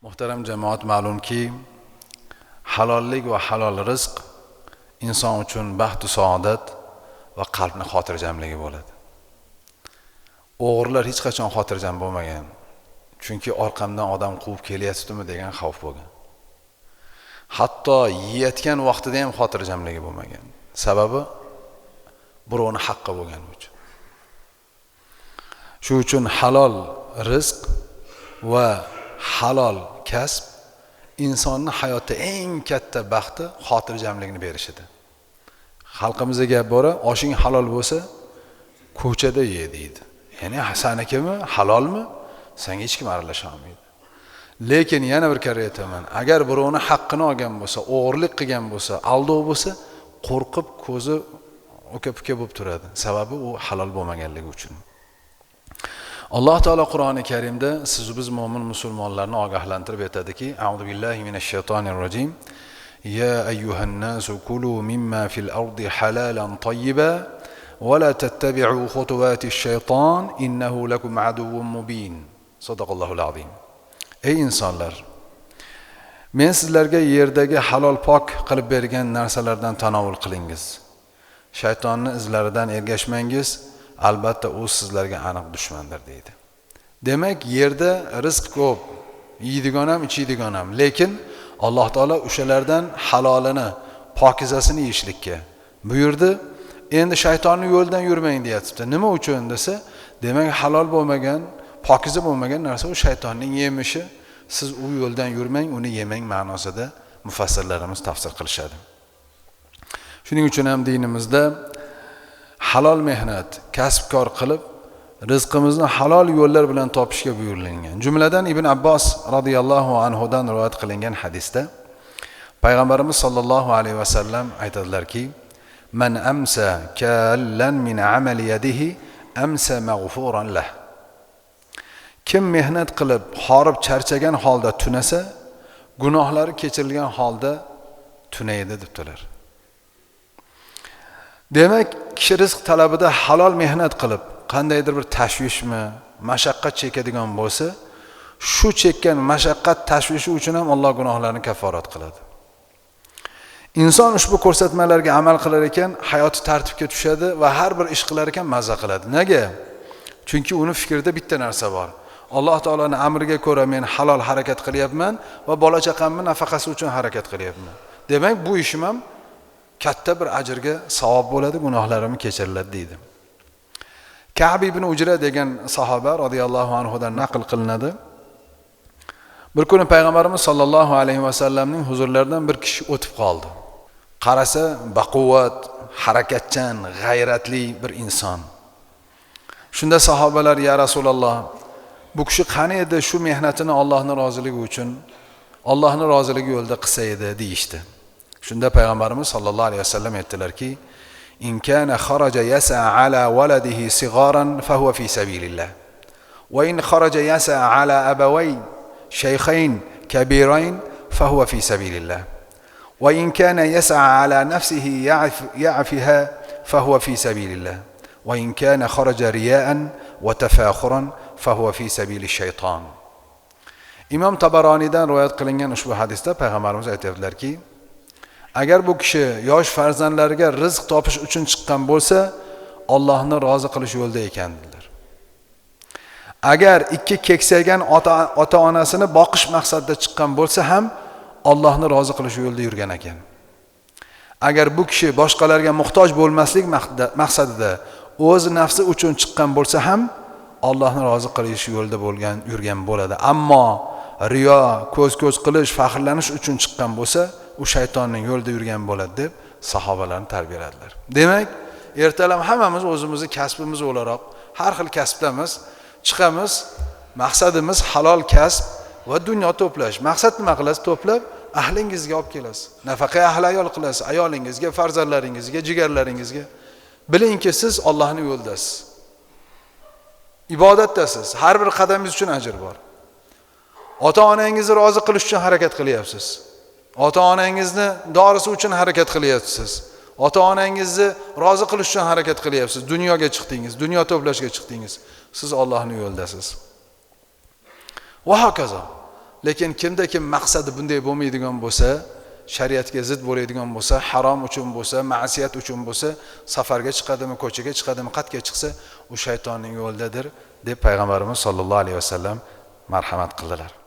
Muhtaram jamoat, ma'lumki halollik va halol rizq inson uchun baxt va saodat va qalbni xotirjamligi bo'ladi. O'g'rilar hech qachon xotirjam bo'lmagan. Chunki orqamdan odam quvib kelyaptimi degan xavf bo'lgan. Hatto yeyotgan vaqtida ham xotirjamligi bo'lmagan. Sababi birovning haqqi bo'lgani uchun. Shu uchun halol rizq va halol kasb insonning hayotda eng katta baxti xotirjamlikni berishidir. Xalqimizga gap bor, oshing halol bo'lsa ko'chada ye deydi. Ya'ni hasanikimi, halolmi? Senga hech kim aralasha olmaydi. Lekin yana bir karra aytaman, agar birovning haqqini olgan bo'lsa, o'g'irlik qilgan bo'lsa, aldov bo'lsa, qo'rqib ko'zi o'ka-puka bo'lib turadi. Sababi u halol bo'lmaganligi uchun. Alloh taolo Qur'oni Karimda biz mo'min musulmonlarni ogohlantirib aytadiki, A'udhu billahi minash shaytonir rojim. Ya ayyuhan nasu kulu mimma fil ardi halalan tayyiban wa la tattabi'u khutuwatish shayton innahu lakum aduwwun mubin. Sadaqallohul azim. Ey insonlar, men sizlarga yerdagi halol pok qilib bergan narsalardan tanovul qilingiz. Shaytonning izlaridan ergashmangiz, albatta u sizlarga aniq dushmandir deydi. Demak, yerda rizq ko'p, yeydigan ham, ichadigan ham, lekin Alloh taolo o'shalardan halolini, pokizasini yeyishlikka buyurdi. Endi shaytonning yo'lidan yurmang deyapti. Nima uchun desa, demak halol bo'lmagan, pokiza bo'lmagan narsa u shaytonning yemishi. Siz u yo'ldan yurmang, uni yemang ma'nosida mufassirlarimiz tafsir qilishadi. Shuning uchun ham dinimizda halol mehnat, kasb-kor qilib rizqimizni halol yo'llar bilan topishga buyurilgan. Jumladan Ibn Abbos radhiyallohu anhu dan rivoyat qilingan hadisda Payg'ambarimiz sollallohu alayhi va sallam aytadilarki: "Man amsa kallan min amali yadihi amsa maghfuran lah." Kim mehnat qilib, horib charchagan holda tunasa, gunohlari kechirilgan holda tunaydi debdilar. Demak, kishi rizq talabida halol mehnat qilib, qandaydir bir tashvishmi, mashaqqat chekadigan bo'lsa, shu chekkan mashaqqat tashvishi uchun ham Alloh gunohlarini kafforat qiladi. Inson ushbu ko'rsatmalarga amal qilar ekan, hayoti tartibga tushadi va har bir ish qilar ekan mazza qiladi. Nega? Chunki uni fikrida bitta narsa bor. Alloh taolaning amriga ko'ra men halol harakat qilyapman va bola chaqamni nafaqasi uchun harakat qilyapman. Demak, bu ishim ham katta bir ajrga savob bo'ladi, gunohlarim kechiriladi deydi. Ka'b ibn Ujra degan sahoba radhiyallohu anhu dan naql qilinadi. Bir kuni Payg'ambarimiz sollallohu alayhi va sallamning huzurlaridan bir kishi o'tib qoldi. Qarasa, baquvvat, harakatchan, g'ayratli bir inson. Shunda sahobalar: "Ya Rasululloh, bu kishi qani edi shu mehnatini Allohning roziligi uchun, Allohning roziligi yo'lida qilsa edi" deyishdi. Shunda Payg'ambarimiz sollallohu alayhi vasallam aytdilarki: "In kana kharaja yas'a ala waladihi sigharan fa huwa fi sabilillah. Wa in kharaja yas'a ala abawayn shaykhayn kabirayn fa huwa fi sabilillah. Wa in kana yas'a ala nafsihi ya'fiha fa huwa fi sabilillah. Wa in kana kharaja riya'an wa tafakhuran fa huwa fi sabilish shayton." Imom Tabaronidan rivoyat qilingan ushbu hadisda Payg'ambarimiz aytadilarki, agar bu kishi yosh farzandlariga rizq topish uchun chiqqan bo'lsa, Allohni rozi qilish yo'lida ekan dedilar. Agar ikki keksaygan ota-onasini boqish maqsadida chiqqan bo'lsa ham Allohni rozi qilish yo'lida yurgan ekan. Agar bu kishi boshqalarga muhtoj bo'lmaslik maqsadida o'z nafsi uchun chiqqan bo'lsa ham Allohni rozi qilish yo'lida yurgan bo'ladi. Ammo riyo, ko'z qilish, faxrlanish uchun chiqqan bo'lsa, u shaytonning yo'lida yurgan bo'ladi deb sahobalarni tarbiyaladilar. Demak, ertalam hammamiz o'zimizni kasbimiz o'laroq har xil kasbdamiz, chiqamiz. Maqsadimiz halol kasb va dunyo to'plash. Maqsad nima qilasiz? To'plab ahlingizga olib kelasiz. Nafaqa ahli ayol qilasiz, ayolingizga, farzandlaringizga, jigarlaringizga. Bilingki, siz Allohning yo'ldasiz. Ibodatdasiz. Har bir qadamingiz uchun ajr bor. Ota-onangizni rozi qilish uchun harakat qilyapsiz. Ota-onangizni dorisi uchun harakat qilyapsiz. Ota-onangizni rozi qilish uchun harakat qilyapsiz. Dunyoga chiqdingiz, dunyo to'plashga chiqdingiz. Siz Allohning yo'ldasiz. Va hokazo. Lekin kimda kim maqsadi bunday bo'lmaydigan bo'lsa, shariatga zid bo'ladigan bo'lsa, harom uchun bo'lsa, ma'siyat uchun bo'lsa, safarga chiqadimi, ko'chaga chiqadimi, qatga chiqsa, u shaytonning yo'lidadir deb payg'ambarimiz sollallohu alayhi vasallam marhamat qildilar.